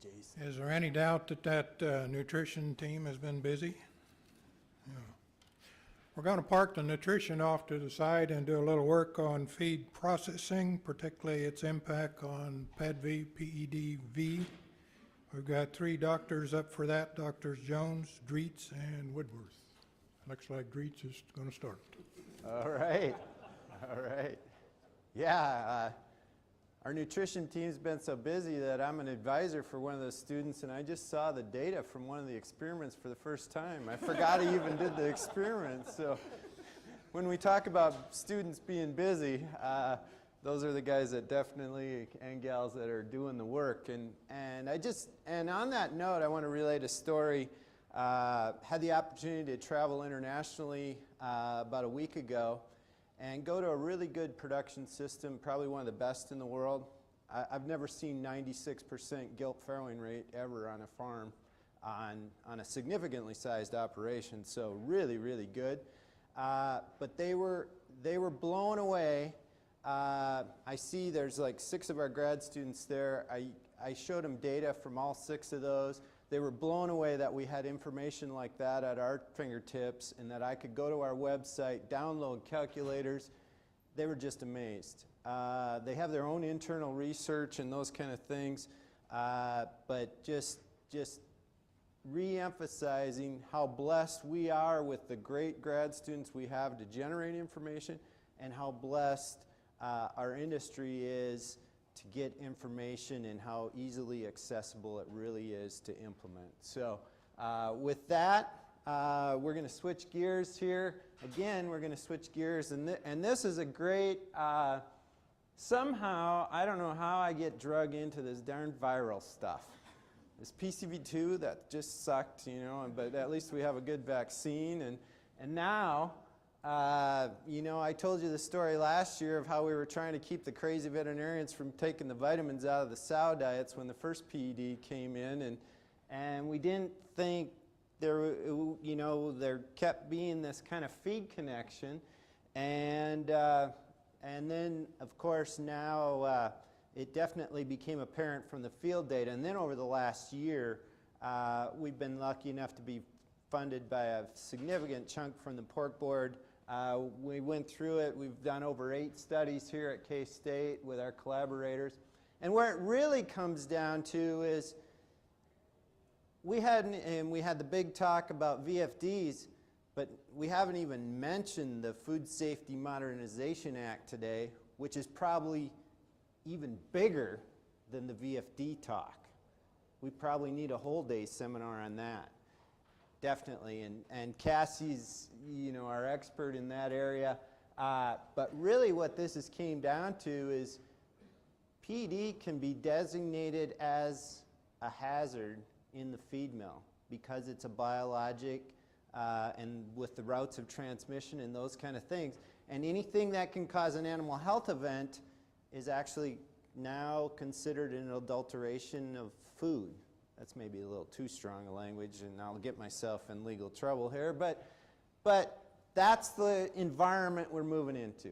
Jason. Is there any doubt that that nutrition team has been busy? Yeah. We're going to park the nutrition off to the side and do a little work on feed processing, particularly its impact on PEDV, PEDV. We've got 3 doctors up for that, Drs. Jones, Dreets, and Woodworth. Looks like Dreets is going to start. All right. All right. Yeah, our nutrition team's been so busy that I'm an advisor for one of those students, and I just saw the data from one of the experiments for the first time. I forgot I even did the experiment. So when we talk about students being busy, those are the guys that definitely, and gals, that are doing the work. And on that note, I want to relate a story. Had the opportunity to travel internationally about a week ago and go to a really good production system, probably one of the best in the world. I've never seen 96% gilt farrowing rate ever on a farm on a significantly sized operation, so really, really good. But they were blown away. I see there's like 6 of our grad students there. I showed them data from all 6 of those. They were blown away that we had information like that at our fingertips and that I could go to our website, download calculators. They were just amazed. They have their own internal research and those kind of things, but just re-emphasizing how blessed we are with the great grad students we have to generate information, and how blessed our industry is to get information and how easily accessible it really is to implement. So with that, we're going to switch gears here. Again, we're going to switch gears, and this is a great, somehow, I don't know how I get drug into this darn viral stuff. This PCV2, that just sucked, you know, but at least we have a good vaccine, and now, you know, I told you the story last year of how we were trying to keep the crazy veterinarians from taking the vitamins out of the sow diets when the first PED came in, and we didn't think there, you know, there kept being this kind of feed connection, and then of course now it definitely became apparent from the field data, and then over the last year we've been lucky enough to be funded by a significant chunk from the pork board. We went through it. We've done over 8 studies here at K-State with our collaborators. And where it really comes down to is we had the big talk about VFDs, but we haven't even mentioned the Food Safety Modernization Act today, which is probably even bigger than the VFD talk. We probably need a whole day seminar on that. Definitely, and Cassie's, you know, our expert in that area. But really what this has came down to is PED can be designated as a hazard in the feed mill because it's a biologic and with the routes of transmission and those kind of things. And anything that can cause an animal health event is actually now considered an adulteration of food. That's maybe a little too strong a language, and I'll get myself in legal trouble here, but that's the environment we're moving into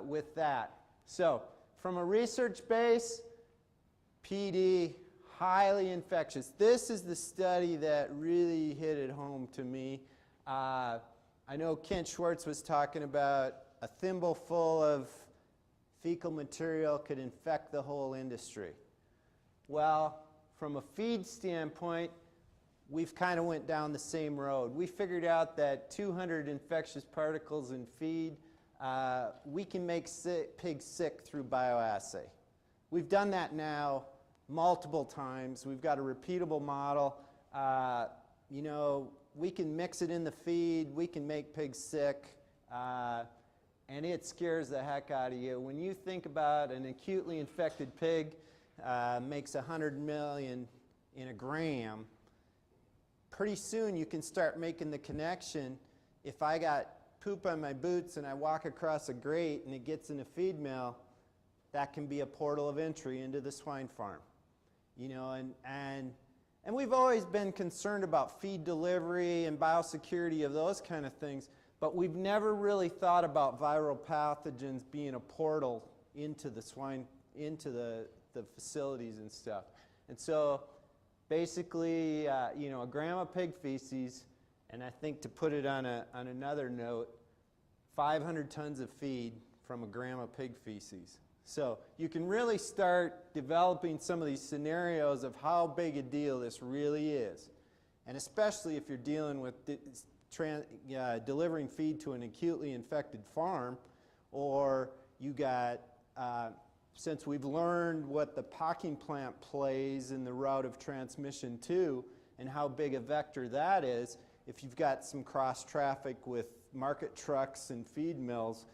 with that. So from a research base, PD, highly infectious. This is the study that really hit it home to me. I know Kent Schwartz was talking about a thimble full of fecal material could infect the whole industry. Well, from a feed standpoint, we've kind of went down the same road. We figured out that 200 infectious particles in feed, we can make pigs sick through bioassay. We've done that now multiple times. We've got a repeatable model. You know, we can mix it in the feed. We can make pigs sick. And it scares the heck out of you. When you think about an acutely infected pig, makes 100 million in a gram, pretty soon you can start making the connection. If I got poop on my boots and I walk across a grate and it gets in a feed mill, that can be a portal of entry into the swine farm. You know, and we've always been concerned about feed delivery and biosecurity of those kind of things, but we've never really thought about viral pathogens being a portal into the swine, into the facilities and stuff. And so basically, you know, a gram of pig feces, and I think to put it on another note, 500 tons of feed from a gram of pig feces. So you can really start developing some of these scenarios of how big a deal this really is. And especially if you're dealing with delivering feed to an acutely infected farm, or you got, since we've learned what the pocking plant plays in the route of transmission too, and how big a vector that is, if you've got some cross traffic with market trucks and feed mills,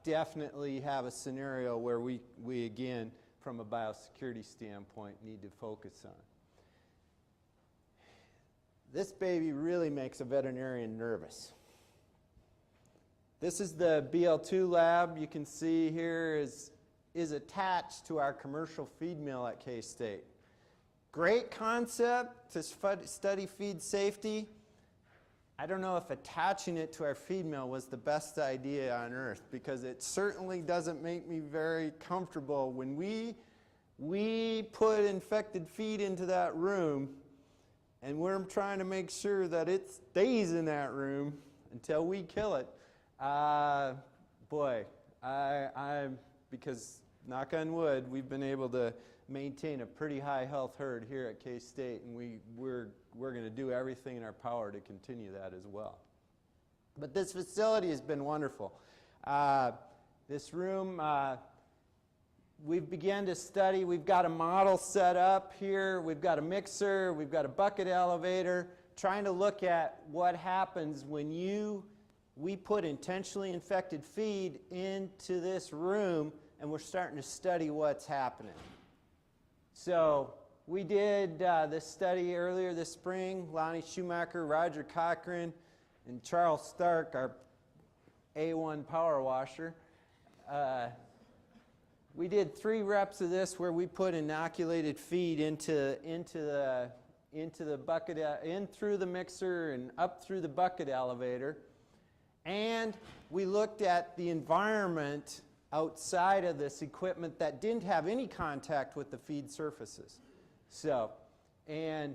definitely have a scenario where we again, from a biosecurity standpoint, need to focus on. This baby really makes a veterinarian nervous. This is the BL2 lab. You can see here is attached to our commercial feed mill at K-State. Great concept to study feed safety. I don't know if attaching it to our feed mill was the best idea on earth, because it certainly doesn't make me very comfortable. When we put infected feed into that room, and we're trying to make sure that it stays in that room until we kill it, boy, because knock on wood, we've been able to maintain a pretty high health herd here at K-State, and we're going to do everything in our power to continue that as well. But this facility has been wonderful. This room, we've begun to study. We've got a model set up here. We've got a mixer. We've got a bucket elevator, trying to look at what happens when we put intentionally infected feed into this room, and we're starting to study what's happening. So we did this study earlier this spring. Lonnie Schumacher, Roger Cochran, and Charles Stark, our A1 power washer. We did 3 reps of this where we put inoculated feed into the bucket, in through the mixer and up through the bucket elevator. And we looked at the environment outside of this equipment that didn't have any contact with the feed surfaces. So, and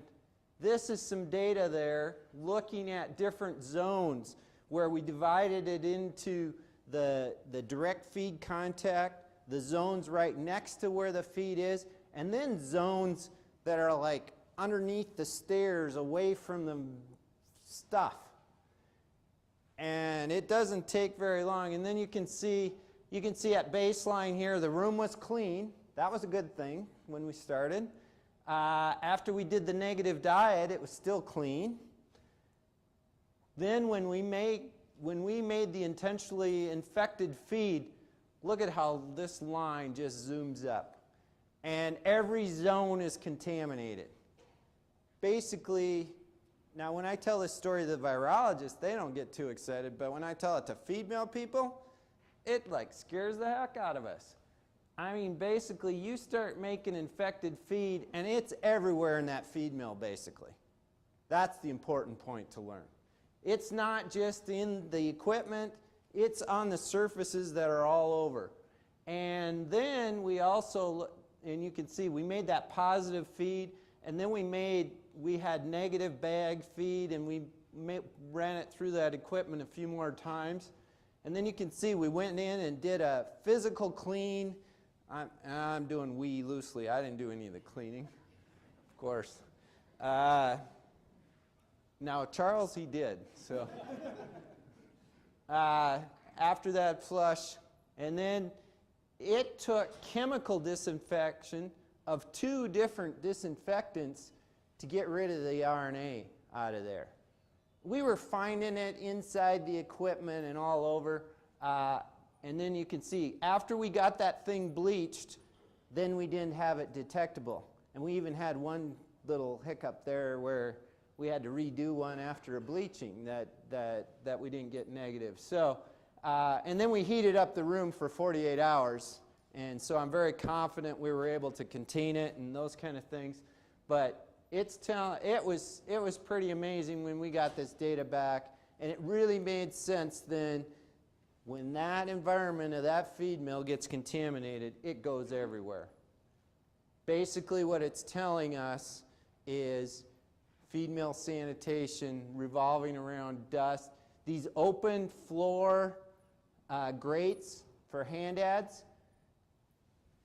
this is some data there looking at different zones where we divided it into the direct feed contact, the zones right next to where the feed is, and then zones that are like underneath the stairs away from the stuff. And it doesn't take very long. And then you can see at baseline here, the room was clean. That was a good thing when we started. After we did the negative diet, it was still clean. Then when we made the intentionally infected feed, look at how this line just zooms up. And every zone is contaminated. Basically, now when I tell this story to the virologists, they don't get too excited, but when I tell it to feed mill people, it like scares the heck out of us. I mean, basically, you start making infected feed, and it's everywhere in that feed mill, basically. That's the important point to learn. It's not just in the equipment, it's on the surfaces that are all over. And then we also, and you can see, we made that positive feed, and then we had negative bag feed, and we ran it through that equipment a few more times. And then you can see we went in and did a physical clean. I'm doing we loosely. I didn't do any of the cleaning, of course. Now Charles, he did. So after that flush, and then it took chemical disinfection of 2 different disinfectants to get rid of the RNA out of there. We were finding it inside the equipment and all over. And then you can see, after we got that thing bleached, then we didn't have it detectable. And we even had one little hiccup there where we had to redo one after a bleaching that we didn't get negative. So, and then we heated up the room for 48 hours. And so I'm very confident we were able to contain it and those kind of things. But it was pretty amazing when we got this data back. And it really made sense then. When that environment of that feed mill gets contaminated, it goes everywhere. basically what it's telling us is feed mill sanitation revolving around dust. These open floor grates for hand ads.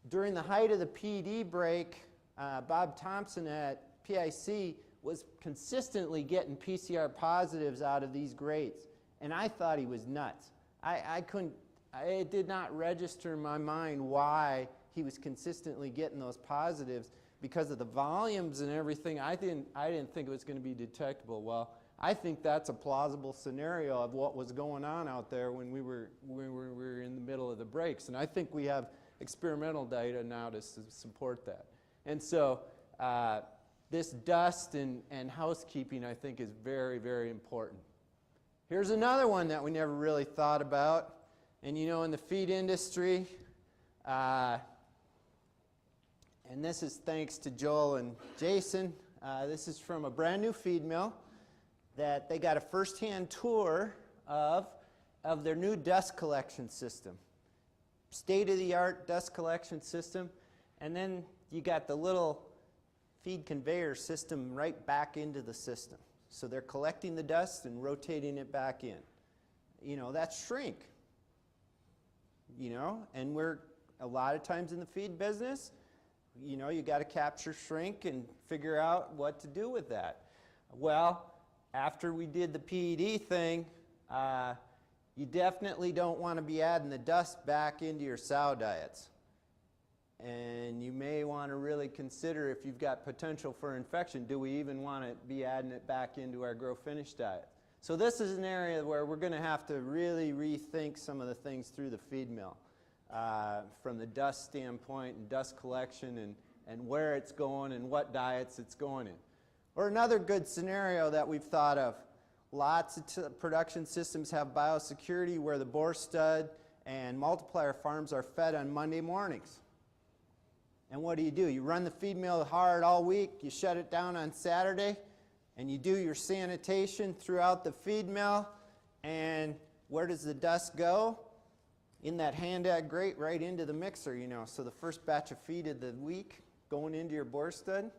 During the height of the PED break, Bob Thompson at PIC was consistently getting PCR positives out of these grates, and I thought he was nuts. It did not register in my mind why he was consistently getting those positives because of the volumes and everything. I didn't think it was going to be detectable. Well, I think that's a plausible scenario of what was going on out there when we were in the middle of the breaks, and I think we have experimental data now to support that. And so this dust and housekeeping, I think, is very, very important. Here's another one that we never really thought about. And you know, in the feed industry, and this is thanks to Joel and Jason, this is from a brand new feed mill that they got a first-hand tour of their new dust collection system. State-of-the-art dust collection system. And then you got the little feed conveyor system right back into the system. So they're collecting the dust and rotating it back in. You know, that's shrink. You know, and we're a lot of times in the feed business, you know, you got to capture shrink and figure out what to do with that. Well, after we did the PED thing, you definitely don't want to be adding the dust back into your sow diets. And you may want to really consider, if you've got potential for infection, do we even want to be adding it back into our grow finish diet? So this is an area where we're going to have to really rethink some of the things through the feed mill from the dust standpoint and dust collection and where it's going and what diets it's going in. Or another good scenario that we've thought of, lots of production systems have biosecurity where the boar stud and multiplier farms are fed on Monday mornings. And what do? You run the feed mill hard all week, you shut it down on Saturday, and you do your sanitation throughout the feed mill, and where does the dust go? In that hand ad grate right into the mixer, you know. So the first batch of feed of the week going into your boar stud,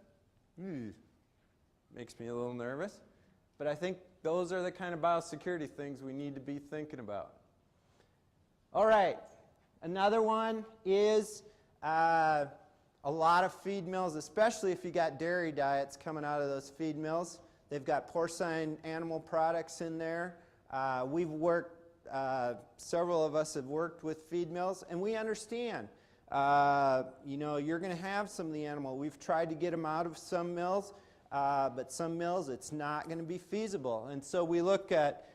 makes me a little nervous. But I think those are the kind of biosecurity things we need to be thinking about. All right, another one is a lot of feed mills, especially if you got dairy diets coming out of those feed mills. They've got porcine animal products in there. We've worked, several of us have worked with feed mills, and we understand, you know, you're going to have some of the animal. We've tried to get them out of some mills, but some mills it's not going to be feasible. And so we look at,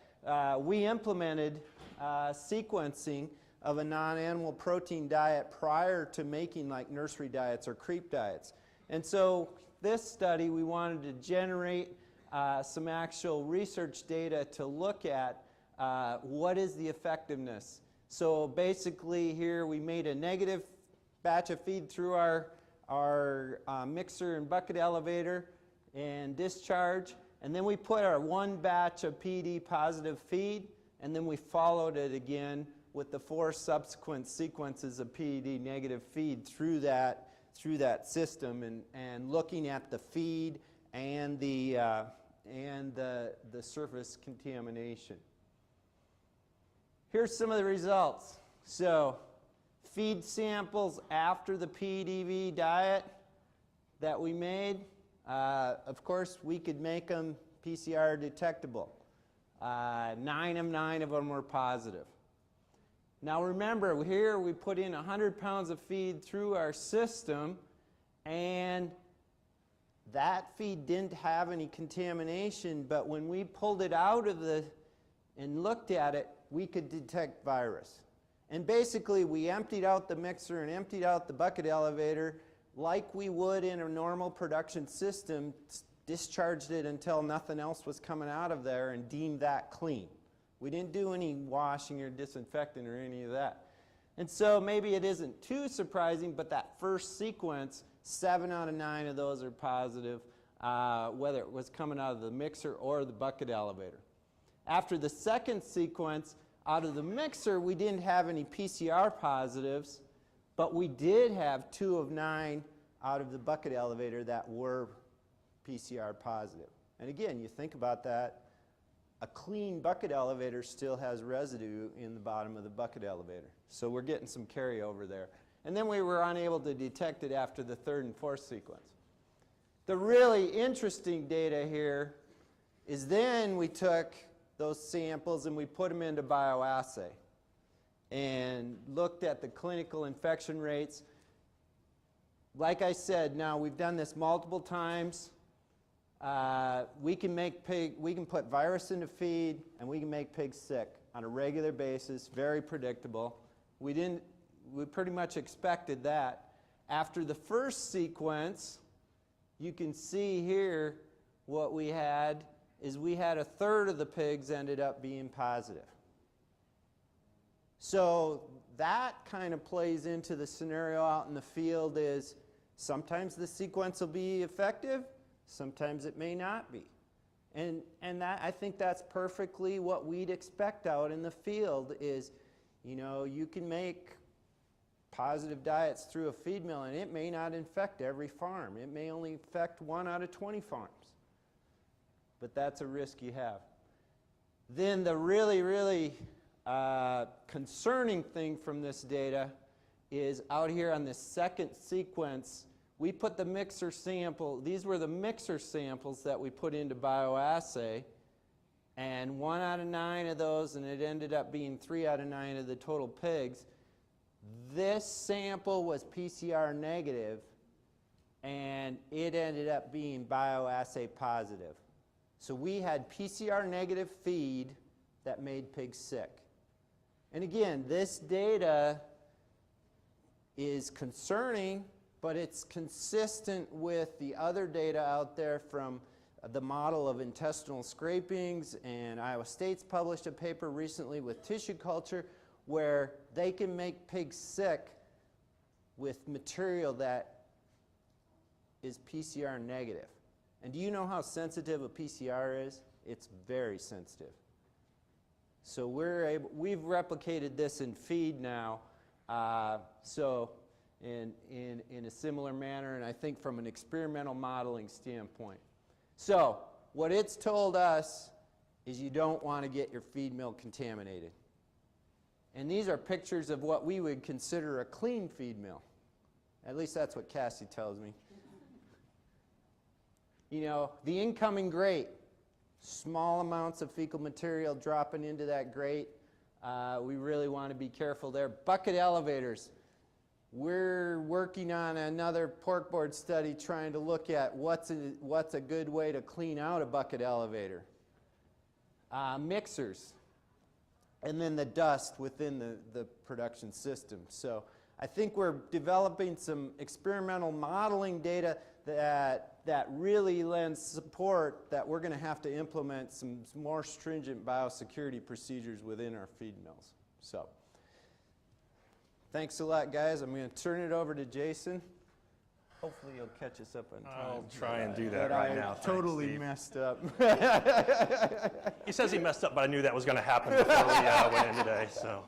we implemented sequencing of a non-animal protein diet prior to making like nursery diets or creep diets. And so this study, we wanted to generate some actual research data to look at what is the effectiveness. So basically here we made a negative batch of feed through our mixer and bucket elevator and discharge, and then we put our one batch of PED positive feed, and then we followed it again with the 4 subsequent sequences of PED negative feed through that system, and looking at the feed and the surface contamination. Here's some of the results. So feed samples after the PEDV diet that we made, of course we could make them PCR detectable. 9 of them were positive. Now remember, here we put in 100 pounds of feed through our system, and that feed didn't have any contamination, but when we pulled it out of and looked at it, we could detect virus. And basically we emptied out the mixer and emptied out the bucket elevator like we would in a normal production system, discharged it until nothing else was coming out of there, and deemed that clean. We didn't do any washing or disinfecting or any of that. And so maybe it isn't too surprising, but that first sequence, 7 out of 9 of those are positive, whether it was coming out of the mixer or the bucket elevator. After the second sequence, out of the mixer, we didn't have any PCR positives, but we did have 2 of 9 out of the bucket elevator that were PCR positive. And again, you think about that, a clean bucket elevator still has residue in the bottom of the bucket elevator. So we're getting some carryover there. And then we were unable to detect it after the third and fourth sequence. The really interesting data here is then we took those samples and we put them into bioassay and looked at the clinical infection rates. Like I said, now we've done this multiple times. We can put virus into feed and we can make pigs sick on a regular basis, very predictable. We pretty much expected that. After the first sequence, you can see here what we had is we had a third of the pigs ended up being positive. So that kind of plays into the scenario out in the field is sometimes the sequence will be effective, sometimes it may not be. And that, I think that's perfectly what we'd expect out in the field is, you know, you can make positive diets through a feed mill and it may not infect every farm. It may only infect 1 out of 20 farms. But that's a risk you have. Then the really, really concerning thing from this data is out here on this second sequence, we put the mixer sample, these were the mixer samples that we put into bioassay, and 1 out of 9 of those, and it ended up being 3 out of 9 of the total pigs. This sample was PCR negative, and it ended up being bioassay positive. So we had PCR negative feed that made pigs sick. And again, this data is concerning, but it's consistent with the other data out there from the model of intestinal scrapings, and Iowa State's published a paper recently with tissue culture where they can make pigs sick with material that is PCR negative. And do you know how sensitive a PCR is? It's very sensitive. So we've replicated this in feed now, so in a similar manner, and I think from an experimental modeling standpoint. So what it's told us is you don't want to get your feed mill contaminated. And these are pictures of what we would consider a clean feed mill. At least that's what Cassie tells me. You know, the incoming grate, small amounts of fecal material dropping into that grate. We really want to be careful there. Bucket elevators. We're working on another pork board study trying to look at what's a good way to clean out a bucket elevator. Mixers. And then the dust within the production system. So I think we're developing some experimental modeling data that really lends support that we're going to have to implement some more stringent biosecurity procedures within our feed mills. So thanks a lot, guys. I'm going to turn it over to Jason. Hopefully you'll catch us up on time. I'll try and do that right now. Totally messed up. He says he messed up, but I knew that was going to happen before we went in today, so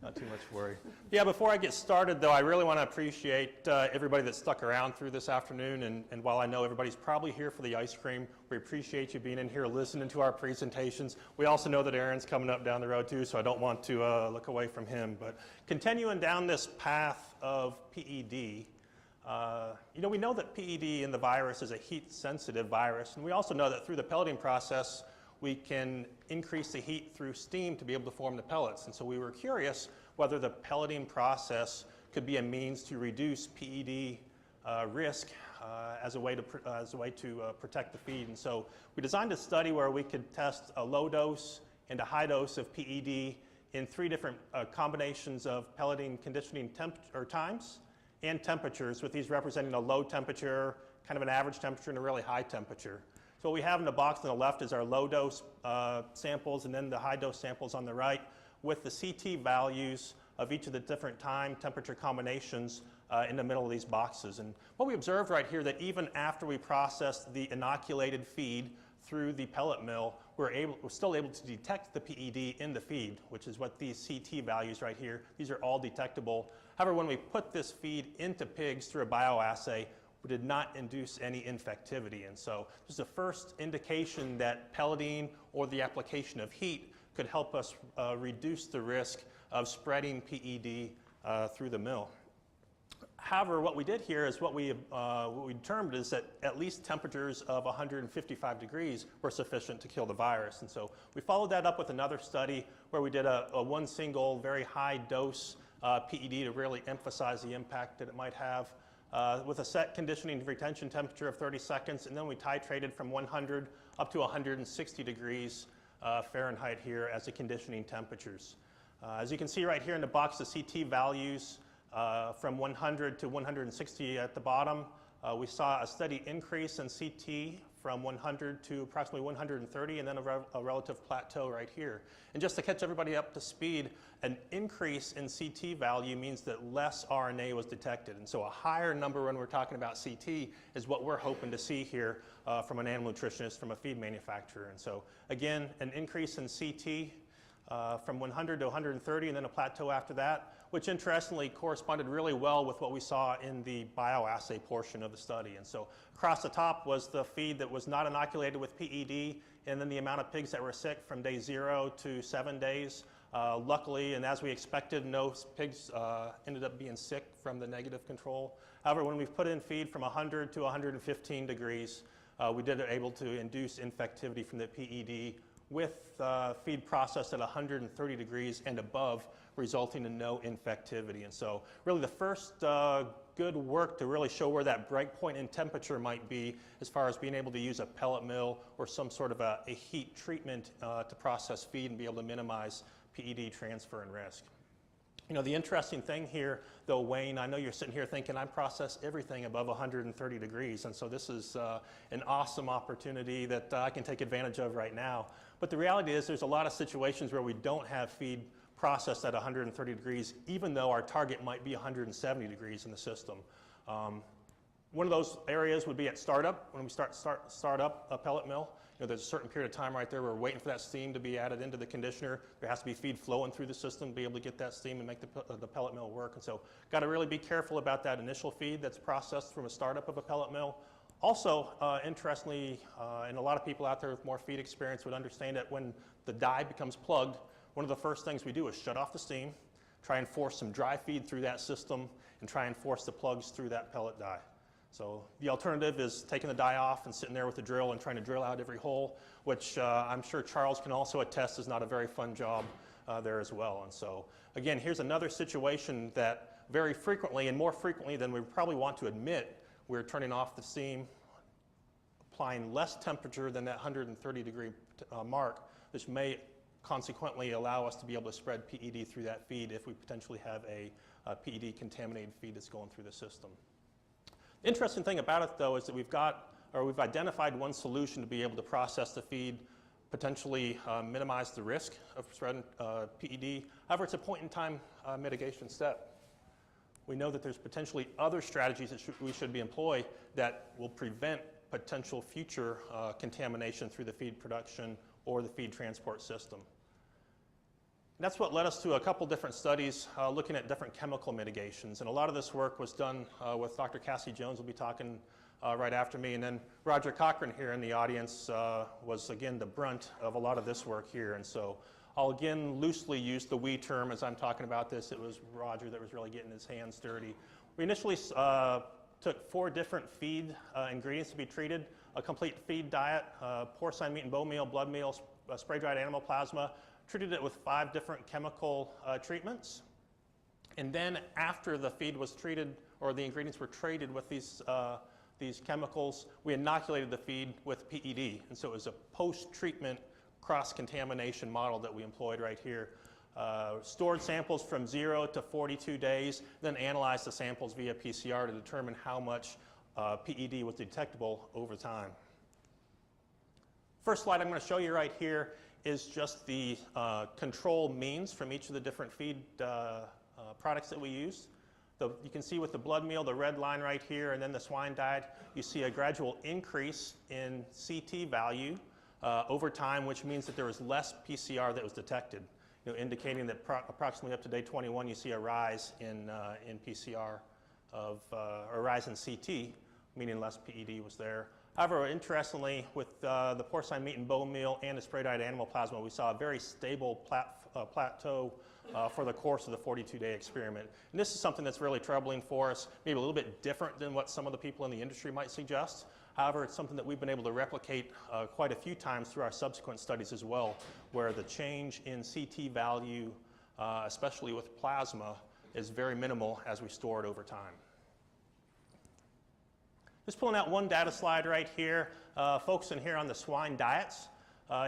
not too much worry. Yeah, before I get started, though, I really want to appreciate everybody that stuck around through this afternoon. And while I know everybody's probably here for the ice cream, we appreciate you being in here listening to our presentations. We also know that Aaron's coming up down the road, too, so I don't want to look away from him. But continuing down this path of PED, you know, we know that PED in the virus is a heat-sensitive virus, and we also know that through the pelleting process, we can increase the heat through steam to be able to form the pellets. And so we were curious whether the pelleting process could be a means to reduce PED risk as a way to protect the feed. And so we designed a study where we could test a low dose and a high dose of PED in 3 different combinations of pelleting conditioning times and temperatures, with these representing a low temperature, kind of an average temperature, and a really high temperature. So what we have in the box on the left is our low dose samples, and then the high dose samples on the right, with the CT values of each of the different time temperature combinations in the middle of these boxes. And what we observed right here, that even after we processed the inoculated feed through the pellet mill, we're still able to detect the PED in the feed, which is what these CT values right here, these are all detectable. However, when we put this feed into pigs through a bioassay, we did not induce any infectivity. And so this is the first indication that pelleting or the application of heat could help us reduce the risk of spreading PED through the mill. However, what we did here is what we determined is that at least temperatures of 155 degrees were sufficient to kill the virus. And so we followed that up with another study where we did a one single very high dose PED to really emphasize the impact that it might have with a set conditioning retention temperature of 30 seconds. And then we titrated from 100 up to 160 degrees Fahrenheit here as the conditioning temperatures. As you can see right here in the box, the CT values from 100 to 160 at the bottom, we saw a steady increase in CT from 100 to approximately 130, and then a relative plateau right here. And just to catch everybody up to speed, an increase in CT value means that less RNA was detected. And so a higher number when we're talking about CT is what we're hoping to see here from an animal nutritionist, from a feed manufacturer. And so again, an increase in CT from 100 to 130, and then a plateau after that, which interestingly corresponded really well with what we saw in the bioassay portion of the study. And so across the top was the feed that was not inoculated with PED, and then the amount of pigs that were sick from day 0 to 7 days. Luckily, and as we expected, no pigs ended up being sick from the negative control. However, when we've put in feed from 100 to 115 degrees, we did able to induce infectivity from the PED with feed processed at 130 degrees and above, resulting in no infectivity. And so really the first good work to really show where that break point in temperature might be as far as being able to use a pellet mill or some sort of a heat treatment to process feed and be able to minimize PED transfer and risk. You know, the interesting thing here, though, Wayne, I know you're sitting here thinking I process everything above 130 degrees, and so this is an awesome opportunity that I can take advantage of right now. But the reality is there's a lot of situations where we don't have feed processed at 130 degrees, even though our target might be 170 degrees in the system. One of those areas would be at startup, when we start up a pellet mill. You know, there's a certain period of time right there where we're waiting for that steam to be added into the conditioner. There has to be feed flowing through the system to be able to get that steam and make the pellet mill work. And so got to really be careful about that initial feed that's processed from a startup of a pellet mill. Also, interestingly, and a lot of people out there with more feed experience would understand that when the die becomes plugged, one of the first things we do is shut off the steam, try and force some dry feed through that system, and try and force the plugs through that pellet die. So the alternative is taking the die off and sitting there with the drill and trying to drill out every hole, which I'm sure Charles can also attest is not a very fun job there as well. And so again, here's another situation that very frequently, and more frequently than we probably want to admit, we're turning off the steam, applying less temperature than that 130 degree mark, which may consequently allow us to be able to spread PED through that feed if we potentially have a PED contaminated feed that's going through the system. The interesting thing about it, though, is that we've identified one solution to be able to process the feed, potentially minimize the risk of spreading PED. However, it's a point-in-time mitigation step. We know that there's potentially other strategies that we should be employing that will prevent potential future contamination through the feed production or the feed transport system. And that's what led us to a couple different studies looking at different chemical mitigations. And a lot of this work was done with Dr. Cassie Jones, who will be talking right after me. And then Roger Cochran here in the audience was, again, the brunt of a lot of this work here. And so I'll, again, loosely use the we term as I'm talking about this. It was Roger that was really getting his hands dirty. We initially took 4 different feed ingredients to be treated: a complete feed diet, porcine meat and bone meal, blood meal, spray-dried animal plasma, treated it with 5 different chemical treatments. And then after the feed was treated, or the ingredients were treated with these chemicals, we inoculated the feed with PED. And so it was a post-treatment cross-contamination model that we employed right here. Stored samples from 0 to 42 days, then analyzed the samples via PCR to determine how much PED was detectable over time. First slide I'm going to show you right here is just the control means from each of the different feed products that we use. You can see with the blood meal, the red line right here, and then the swine diet, you see a gradual increase in CT value over time, which means that there was less PCR that was detected, indicating that approximately up to day 21, you see a rise in PCR or rise in CT, meaning less PED was there. However, interestingly, with the porcine meat and bone meal and the spray-dried animal plasma, we saw a very stable plateau for the course of the 42-day experiment. And this is something that's really troubling for us, maybe a little bit different than what some of the people in the industry might suggest. However, it's something that we've been able to replicate quite a few times through our subsequent studies as well, where the change in CT value, especially with plasma, is very minimal as we store it over time. Just pulling out one data slide right here, focusing here on the swine diets.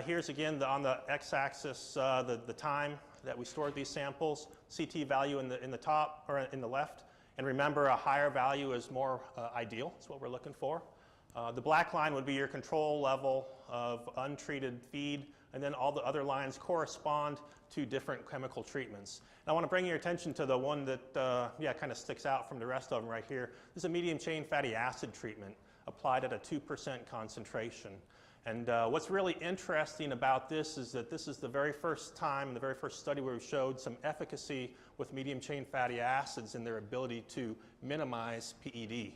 Here's again on the x-axis the time that we stored these samples, CT value in the top or in the left. And remember, a higher value is more ideal. That's what we're looking for. The black line would be your control level of untreated feed, and then all the other lines correspond to different chemical treatments. And I want to bring your attention to the one that kind of sticks out from the rest of them right here. This is a medium chain fatty acid treatment applied at a 2% concentration. And what's really interesting about this is that this is the very first time, the very first study where we showed some efficacy with medium chain fatty acids in their ability to minimize PED.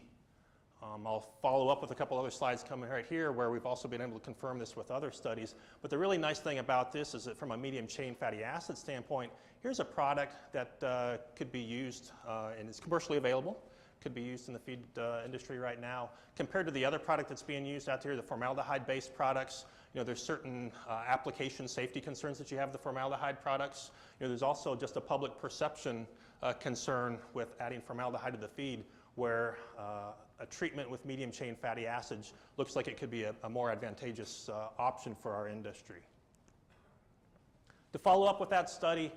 I'll follow up with a couple other slides coming right here where we've also been able to confirm this with other studies. But the really nice thing about this is that from a medium chain fatty acid standpoint, here's a product that could be used and is commercially available, could be used in the feed industry right now. Compared to the other product that's being used out there, the formaldehyde-based products, there's certain application safety concerns that you have with the formaldehyde products. There's also just a public perception concern with adding formaldehyde to the feed where a treatment with medium chain fatty acids looks like it could be a more advantageous option for our industry. To follow up with that study,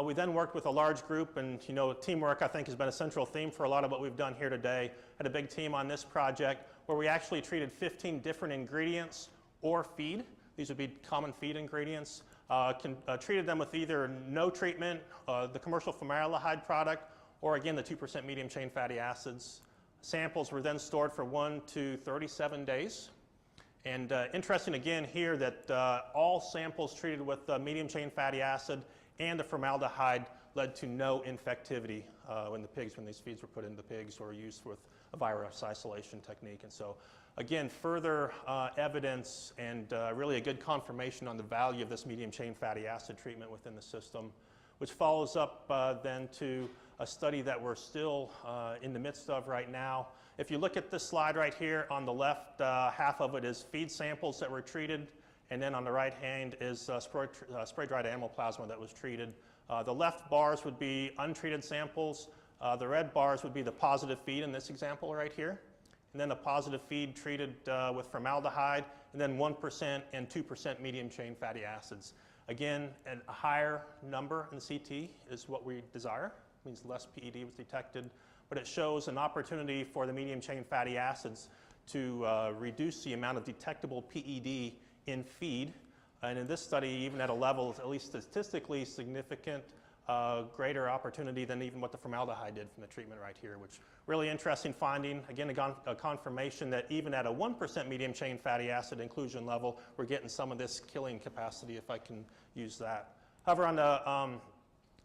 we then worked with a large group, and teamwork I think has been a central theme for a lot of what we've done here today. Had a big team on this project where we actually treated 15 different ingredients or feed. These would be common feed ingredients. Treated them with either no treatment, the commercial formaldehyde product, or again the 2% medium chain fatty acids. Samples were then stored for 1 to 37 days. And interesting again here that all samples treated with medium chain fatty acid and the formaldehyde led to no infectivity when these feeds were put into pigs or used with a virus isolation technique. And so again, further evidence and really a good confirmation on the value of this medium chain fatty acid treatment within the system, which follows up then to a study that we're still in the midst of right now. If you look at this slide right here, on the left half of it is feed samples that were treated, and then on the right hand is spray-dried animal plasma that was treated. The left bars would be untreated samples. The red bars would be the positive feed in this example right here. And then the positive feed treated with formaldehyde, and then 1% and 2% medium chain fatty acids. Again, a higher number in CT is what we desire. It means less PED was detected, but it shows an opportunity for the medium chain fatty acids to reduce the amount of detectable PED in feed. And in this study, even at a level at least statistically significant, greater opportunity than even what the formaldehyde did from the treatment right here, which really interesting finding. Again, a confirmation that even at a 1% medium chain fatty acid inclusion level, we're getting some of this killing capacity, if I can use that. However, on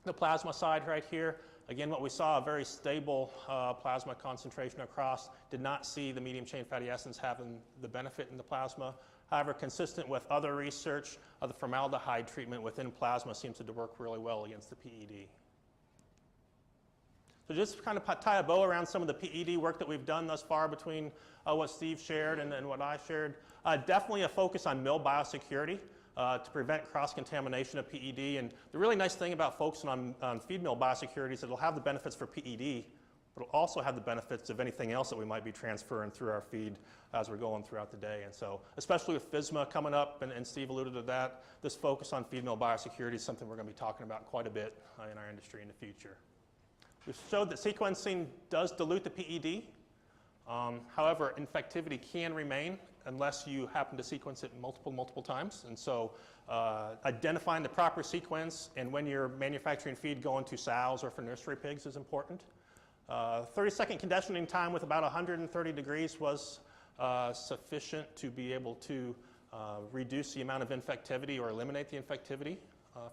the plasma side right here, again, what we saw, a very stable plasma concentration across, did not see the medium chain fatty acids having the benefit in the plasma. However, consistent with other research, the formaldehyde treatment within plasma seems to work really well against the PED. So just to kind of tie a bow around some of the PED work that we've done thus far between what Steve shared and what I shared, definitely a focus on mill biosecurity to prevent cross-contamination of PED. And the really nice thing about focusing on feed mill biosecurity is that it'll have the benefits for PED, but it'll also have the benefits of anything else that we might be transferring through our feed as we're going throughout the day. And so, especially with FSMA coming up, and Steve alluded to that, this focus on feed mill biosecurity is something we're going to be talking about quite a bit in our industry in the future. We've showed that sequencing does dilute the PED. However, infectivity can remain unless you happen to sequence it multiple times. And so identifying the proper sequence and when you're manufacturing feed going to sows or for nursery pigs is important. 30-second conditioning time with about 130 degrees was sufficient to be able to reduce the amount of infectivity or eliminate the infectivity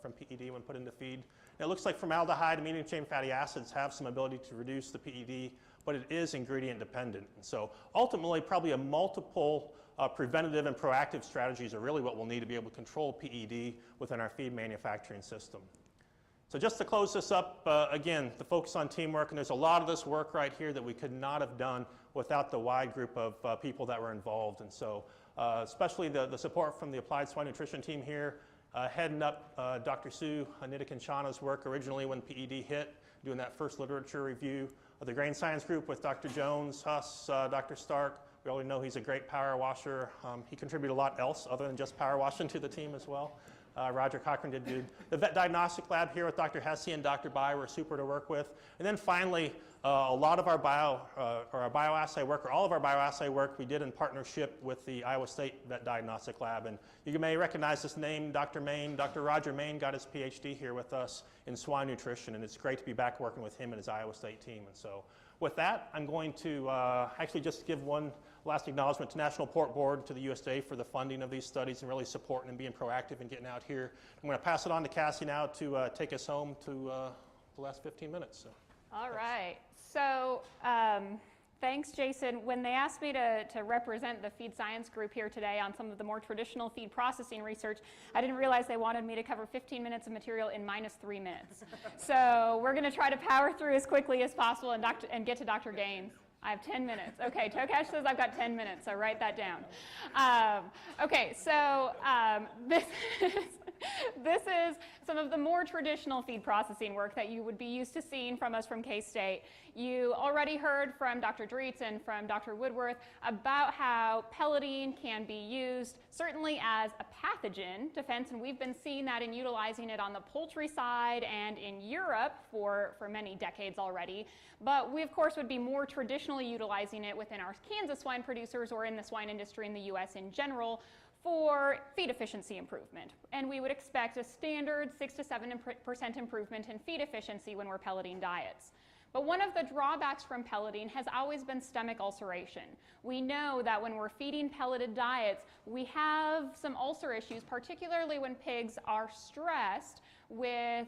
from PED when put into feed. And it looks like formaldehyde and medium chain fatty acids have some ability to reduce the PED, but it is ingredient dependent. And so ultimately, probably a multiple preventative and proactive strategies are really what we'll need to be able to control PED within our feed manufacturing system. So just to close this up, again, the focus on teamwork, and there's a lot of this work right here that we could not have done without the wide group of people that were involved. And so especially the support from the Applied Swine Nutrition team here, heading up Dr. Sue Nitikanchana's work originally when PED hit, doing that first literature review of the grain science group with Dr. Jones, Huss, Dr. Stark. We already know he's a great power washer. He contributed a lot else other than just power washing to the team as well. Roger Cochran did good. The vet diagnostic lab here with Dr. Hesse and Dr. Bai were super to work with. And then finally, a lot of our bioassay work, or all of our bioassay work, we did in partnership with the Iowa State Vet Diagnostic Lab. And you may recognize this name, Dr. Main. Dr. Roger Main got his PhD here with us in swine nutrition, and it's great to be back working with him and his Iowa State team. And so with that, I'm going to actually just give one last acknowledgement to National Pork Board, to the USDA for the funding of these studies and really supporting and being proactive and getting out here. I'm going to pass it on to Cassie now to take us home to the last 15 minutes. So. All right. So thanks, Jason. When they asked me to represent the feed science group here today on some of the more traditional feed processing research, I didn't realize they wanted me to cover 15 minutes of material in -3 minutes. So we're going to try to power through as quickly as possible and get to Dr. Gaines. I have 10 minutes. Okay, Tokash says I've got 10 minutes, so write that down. Okay, so this is some of the more traditional feed processing work that you would be used to seeing from us from K-State. You already heard from Dr. Dritz and from Dr. Woodworth about how pelleting can be used certainly as a pathogen defense, and we've been seeing that and utilizing it on the poultry side and in Europe for many decades already. But we, of course, would be more traditionally utilizing it within our Kansas swine producers or in the swine industry in the U.S. in general for feed efficiency improvement. And we would expect a standard 6 to 7% improvement in feed efficiency when we're pelleting diets. But one of the drawbacks from pelleting has always been stomach ulceration. We know that when we're feeding pelleted diets, we have some ulcer issues, particularly when pigs are stressed with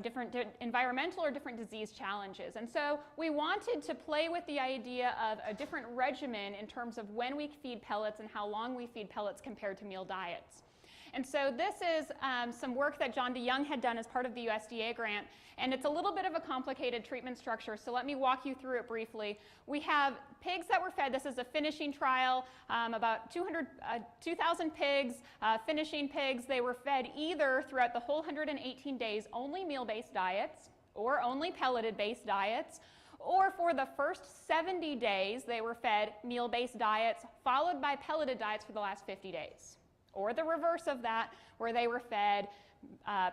different environmental or different disease challenges. And so we wanted to play with the idea of a different regimen in terms of when we feed pellets and how long we feed pellets compared to meal diets. And so this is some work that John DeYoung had done as part of the USDA grant, and it's a little bit of a complicated treatment structure, so let me walk you through it briefly. We have pigs that were fed. This is a finishing trial, about 2,000 pigs, finishing pigs. They were fed either throughout the whole 118 days only meal-based diets or only pelleted-based diets, or for the first 70 days they were fed meal-based diets followed by pelleted diets for the last 50 days. Or the reverse of that, where they were fed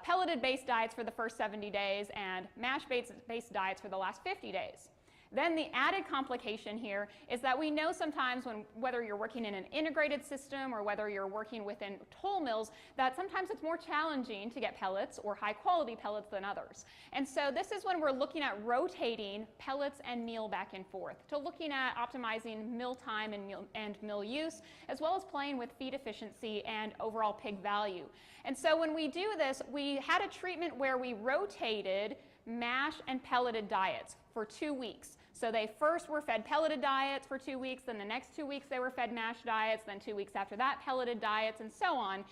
pelleted-based diets for the first 70 days and mash-based diets for the last 50 days. Then the added complication here is that we know sometimes whether you're working in an integrated system or whether you're working within toll mills, that sometimes it's more challenging to get pellets or high quality pellets than others. And so this is when we're looking at rotating pellets and meal back and forth, to looking at optimizing meal time and meal use, as well as playing with feed efficiency and overall pig value. And so when we do this, we had a treatment where we rotated mash and pelleted diets for 2 weeks. So they first were fed pelleted diets for 2 weeks, then the next 2 weeks they were fed mash diets, then 2 weeks after that pelleted diets, and so on,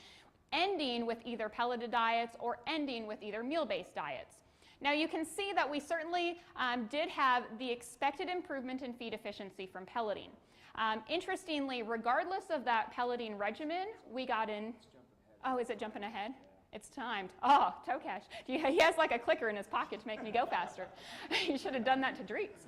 ending with either pelleted diets or ending with either meal-based diets. Now you can see that we certainly did have the expected improvement in feed efficiency from pelleting. Interestingly, regardless of that pelleting regimen, we got in... Oh, is it jumping ahead? It's timed. Oh, Tokash. He has like a clicker in his pocket to make me go faster. You should have done that to Dritz.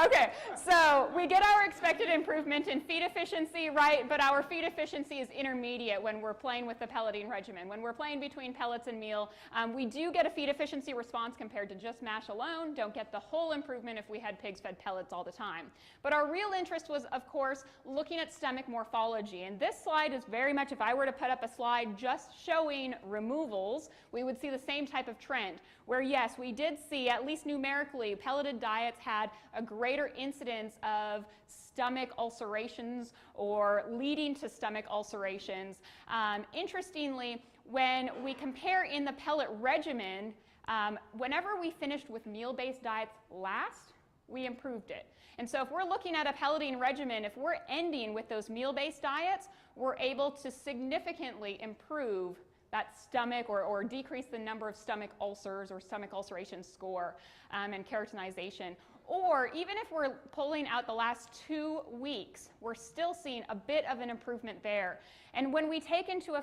Okay, so we get our expected improvement in feed efficiency, right, but our feed efficiency is intermediate when we're playing with the pelleting regimen. When we're playing between pellets and meal, we do get a feed efficiency response compared to just mash alone. Don't get the whole improvement if we had pigs fed pellets all the time. But our real interest was, of course, looking at stomach morphology. And this slide is very much, if I were to put up a slide just showing removals, we would see the same type of trend, where yes, we did see, at least numerically, pelleted diets had a greater incidence of stomach ulcerations or leading to stomach ulcerations. Interestingly, when we compare in the pellet regimen, whenever we finished with meal-based diets last, we improved it. And so if we're looking at a pelleting regimen, if we're ending with those meal-based diets, we're able to significantly improve that stomach or decrease the number of stomach ulcers or stomach ulceration score and keratinization. Or even if we're pulling out the last 2 weeks, we're still seeing a bit of an improvement there. And when we take into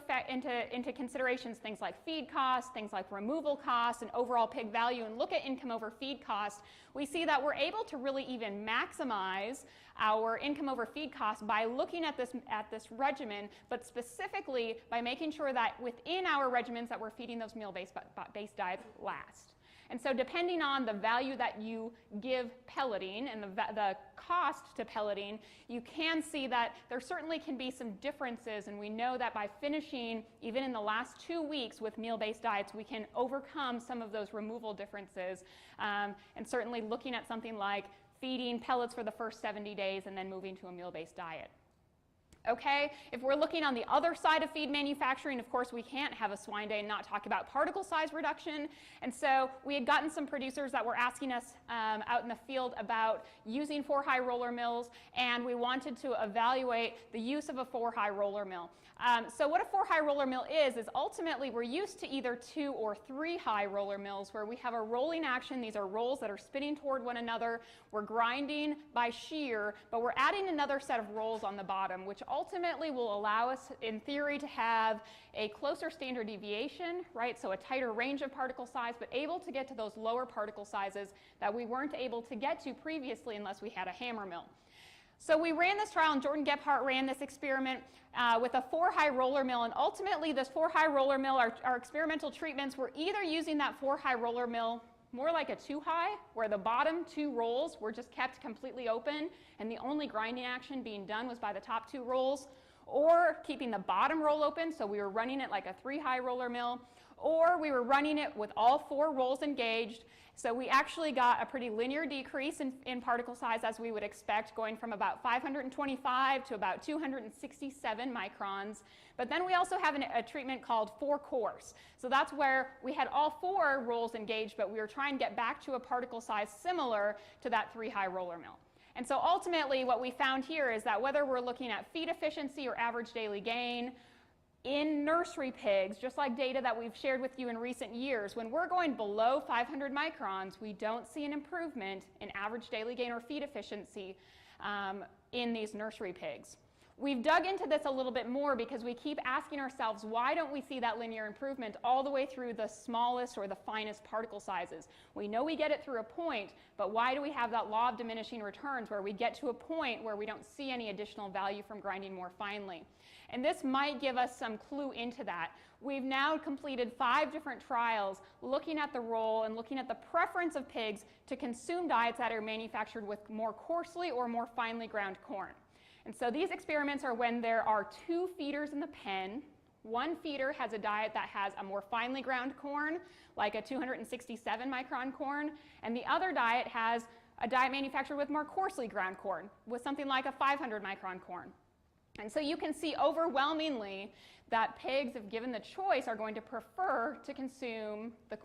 considerations things like feed costs, things like removal costs, and overall pig value, and look at income over feed cost, we see that we're able to really even maximize our income over feed costs by looking at this regimen, but specifically by making sure that within our regimens that we're feeding those meal-based diets last. And so depending on the value that you give pelleting and the cost to pelleting, you can see that there certainly can be some differences, and we know that by finishing even in the last 2 weeks with meal-based diets, we can overcome some of those removal differences, and certainly looking at something like feeding pellets for the first 70 days and then moving to a meal-based diet. Okay, if we're looking on the other side of feed manufacturing, of course we can't have a swine day and not talk about particle size reduction. And so we had gotten some producers that were asking us out in the field about using 4-high roller mills, and we wanted to evaluate the use of a 4-high roller mill. So what a 4-high roller mill is ultimately we're used to either 2 or 3-high roller mills where we have a rolling action. These are rolls that are spinning toward one another. We're grinding by shear, but we're adding another set of rolls on the bottom, which ultimately will allow us, in theory, to have a closer standard deviation, right? So a tighter range of particle size, but able to get to those lower particle sizes that we weren't able to get to previously unless we had a hammer mill. So we ran this trial, and Jordan Gebhardt ran this experiment with a 4-high roller mill, and ultimately this 4-high roller mill, our experimental treatments were either using that 4-high roller mill more like a 2-high, where the bottom 2 rolls were just kept completely open, and the only grinding action being done was by the top 2 rolls, or keeping the bottom roll open, so we were running it like a 3-high roller mill, or we were running it with all 4 rolls engaged. So we actually got a pretty linear decrease in particle size, as we would expect, going from about 525 to about 267 microns. But then we also have a treatment called 4-course. So that's where we had all 4 rolls engaged, but we were trying to get back to a particle size similar to that 3-high roller mill. And so ultimately what we found here is that whether we're looking at feed efficiency or average daily gain, in nursery pigs, just like data that we've shared with you in recent years, when we're going below 500 microns, we don't see an improvement in average daily gain or feed efficiency in these nursery pigs. We've dug into this a little bit more because we keep asking ourselves, why don't we see that linear improvement all the way through the smallest or the finest particle sizes? We know we get it through a point, but why do we have that law of diminishing returns where we get to a point where we don't see any additional value from grinding more finely? And this might give us some clue into that. We've now completed 5 different trials looking at the role and looking at the preference of pigs to consume diets that are manufactured with more coarsely or more finely ground corn. And so these experiments are when there are 2 feeders in the pen. One feeder has a diet that has a more finely ground corn, like a 267 micron corn, and the other diet has a diet manufactured with more coarsely ground corn, with something like a 500 micron corn. And so you can see overwhelmingly that pigs, if given the choice, are going to prefer to consume the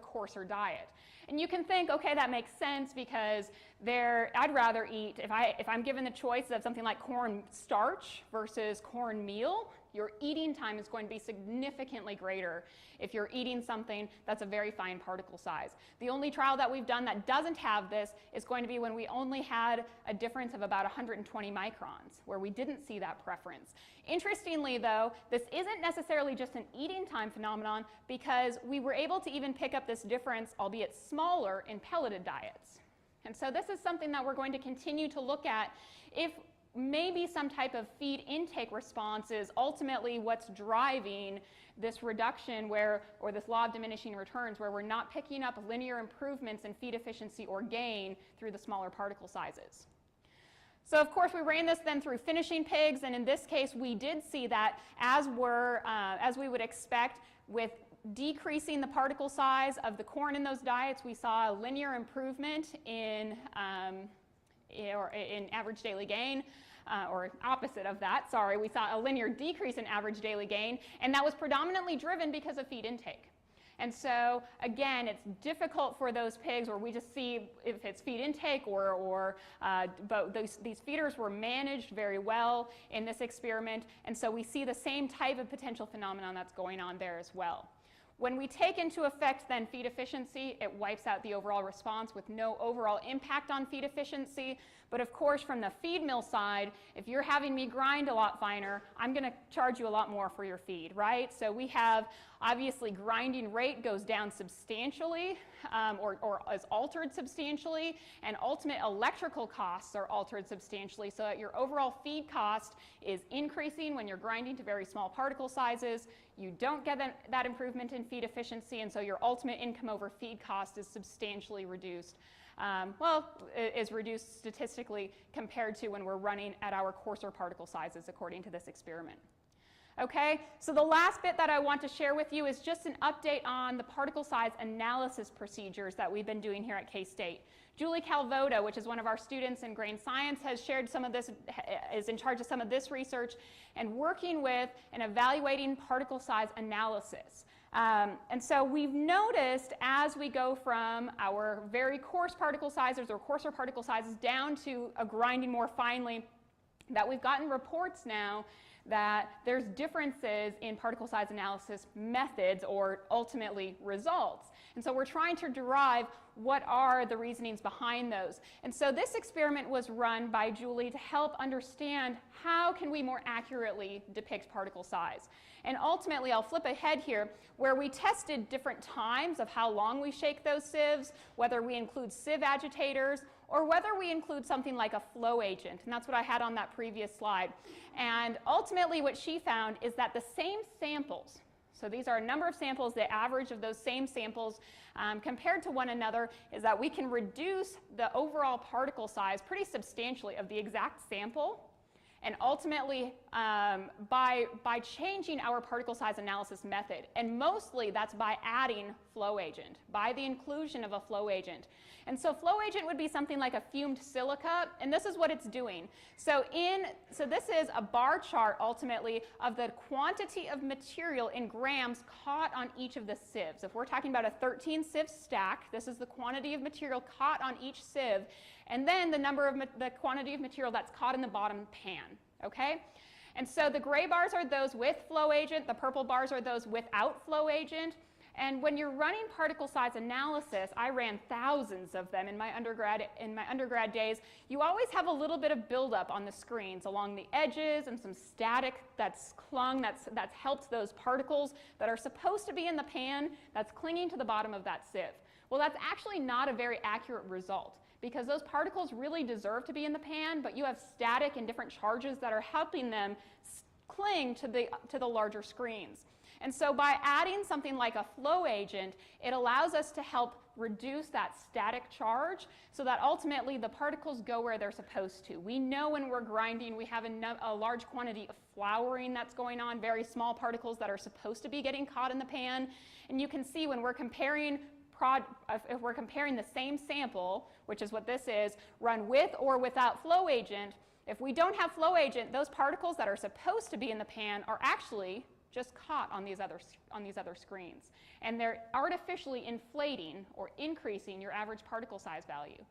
coarser diet. And you can think, okay, that makes sense because I'd rather eat, if I'm given the choice of something like corn starch versus corn meal, your eating time is going to be significantly greater if you're eating something that's a very fine particle size. The only trial that we've done that doesn't have this is going to be when we only had a difference of about 120 microns, where we didn't see that preference. Interestingly, though, this isn't necessarily just an eating time phenomenon because we were able to even pick up this difference, albeit smaller, in pelleted diets. And so this is something that we're going to continue to look at if maybe some type of feed intake response is ultimately what's driving this reduction or this law of diminishing returns, where we're not picking up linear improvements in feed efficiency or gain through the smaller particle sizes. So of course we ran this then through finishing pigs, and in this case we did see that as we would expect, with decreasing the particle size of the corn in those diets, we saw a linear improvement in average daily gain. or opposite of that, sorry, we saw a linear decrease in average daily gain, and that was predominantly driven because of feed intake. And so, again, it's difficult for those pigs where we just see if it's feed intake but these feeders were managed very well in this experiment, and so we see the same type of potential phenomenon that's going on there as well. When we take into effect then feed efficiency, it wipes out the overall response with no overall impact on feed efficiency. But of course, from the feed mill side, if you're having me grind a lot finer, I'm going to charge you a lot more for your feed, right? So we have, obviously, grinding rate goes down substantially or is altered substantially, and ultimate electrical costs are altered substantially so that your overall feed cost is increasing when you're grinding to very small particle sizes. You don't get that improvement in feed efficiency, and so your ultimate income over feed cost is substantially reduced. Is reduced statistically compared to when we're running at our coarser particle sizes according to this experiment. Okay, so the last bit that I want to share with you is just an update on the particle size analysis procedures that we've been doing here at K-State. Julie Calvoda, which is one of our students in grain science, has shared some of this, is in charge of some of this research and working with and evaluating particle size analysis. And so we've noticed as we go from our very coarse particle sizes or coarser particle sizes down to a grinding more finely, that we've gotten reports now that there's differences in particle size analysis methods or ultimately results. And so we're trying to derive what are the reasonings behind those. And so this experiment was run by Julie to help understand how can we more accurately depict particle size. And ultimately, I'll flip ahead here, where we tested different times of how long we shake those sieves, whether we include sieve agitators, or whether we include something like a flow agent. And that's what I had on that previous slide. And ultimately, what she found is that the same samples, so these are a number of samples, the average of those same samples compared to one another, is that we can reduce the overall particle size pretty substantially of the exact sample. And ultimately, by changing our particle size analysis method, and mostly that's by adding flow agent, by the inclusion of a flow agent. And so flow agent would be something like a fumed silica, and this is what it's doing. So this is a bar chart, ultimately, of the quantity of material in grams caught on each of the sieves. If we're talking about a 13-sieve stack, this is the quantity of material caught on each sieve, and then the quantity of material that's caught in the bottom pan, okay? And so the gray bars are those with flow agent, the purple bars are those without flow agent. And when you're running particle size analysis, I ran thousands of them in my undergrad days, you always have a little bit of buildup on the screens along the edges and some static that's clung, that's helped those particles that are supposed to be in the pan, that's clinging to the bottom of that sieve. Well, that's actually not a very accurate result, because those particles really deserve to be in the pan, but you have static and different charges that are helping them cling to the larger screens. And so by adding something like a flow agent, it allows us to help reduce that static charge so that ultimately the particles go where they're supposed to. We know when we're grinding, we have a large quantity of flouring that's going on, very small particles that are supposed to be getting caught in the pan. And you can see when we're comparing if we're comparing the same sample, which is what this is, run with or without flow agent, if we don't have flow agent, those particles that are supposed to be in the pan are actually just caught on these other screens. And they're artificially inflating or increasing your average particle size value.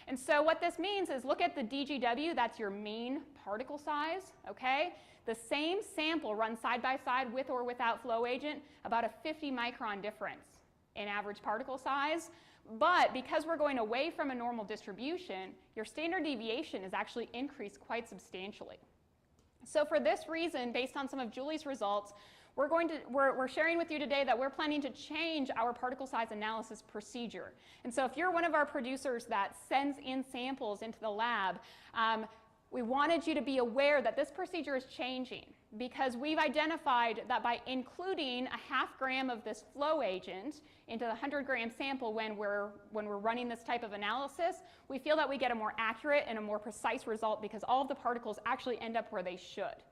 And so what this means is, look at the DGW, that's your mean particle size, okay? The same sample run side by side with or without flow agent, about a 50 micron difference in average particle size. But because we're going away from a normal distribution, your standard deviation is actually increased quite substantially. So for this reason, based on some of Julie's results, we're sharing with you today that we're planning to change our particle size analysis procedure. And so if you're one of our producers that sends in samples into the lab, we wanted you to be aware that this procedure is changing, because we've identified that by including a ½ gram of this flow agent into the 100-gram sample when we're running this type of analysis, we feel that we get a more accurate and a more precise result, because all of the particles actually end up where they should.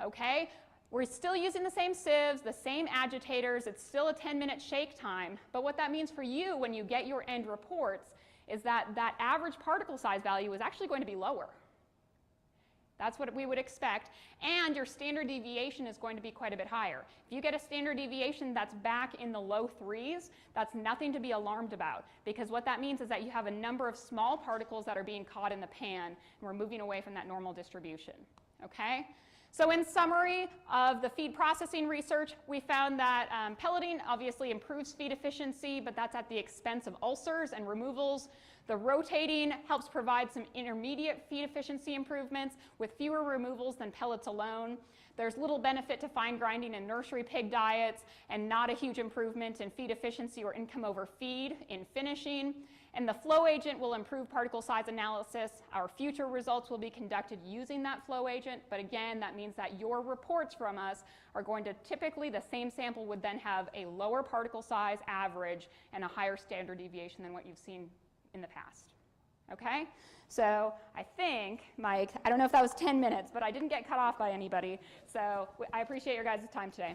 Okay? We're still using the same sieves, the same agitators, it's still a 10-minute shake time, but what that means for you when you get your end reports is that that average particle size value is actually going to be lower. That's what we would expect. And your standard deviation is going to be quite a bit higher. If you get a standard deviation that's back in the low 3s, that's nothing to be alarmed about, because what that means is that you have a number of small particles that are being caught in the pan, and we're moving away from that normal distribution. Okay? So in summary of the feed processing research, we found that pelleting obviously improves feed efficiency, but that's at the expense of ulcers and removals. The rotating helps provide some intermediate feed efficiency improvements with fewer removals than pellets alone. There's little benefit to fine grinding in nursery pig diets and not a huge improvement in feed efficiency or income over feed in finishing. And the flow agent will improve particle size analysis. Our future results will be conducted using that flow agent, but again, that means that your reports from us are going to typically, the same sample would then have a lower particle size average and a higher standard deviation than what you've seen in the past. Okay? So I think, Mike, I don't know if that was 10 minutes, but I didn't get cut off by anybody. So I appreciate your guys' time today.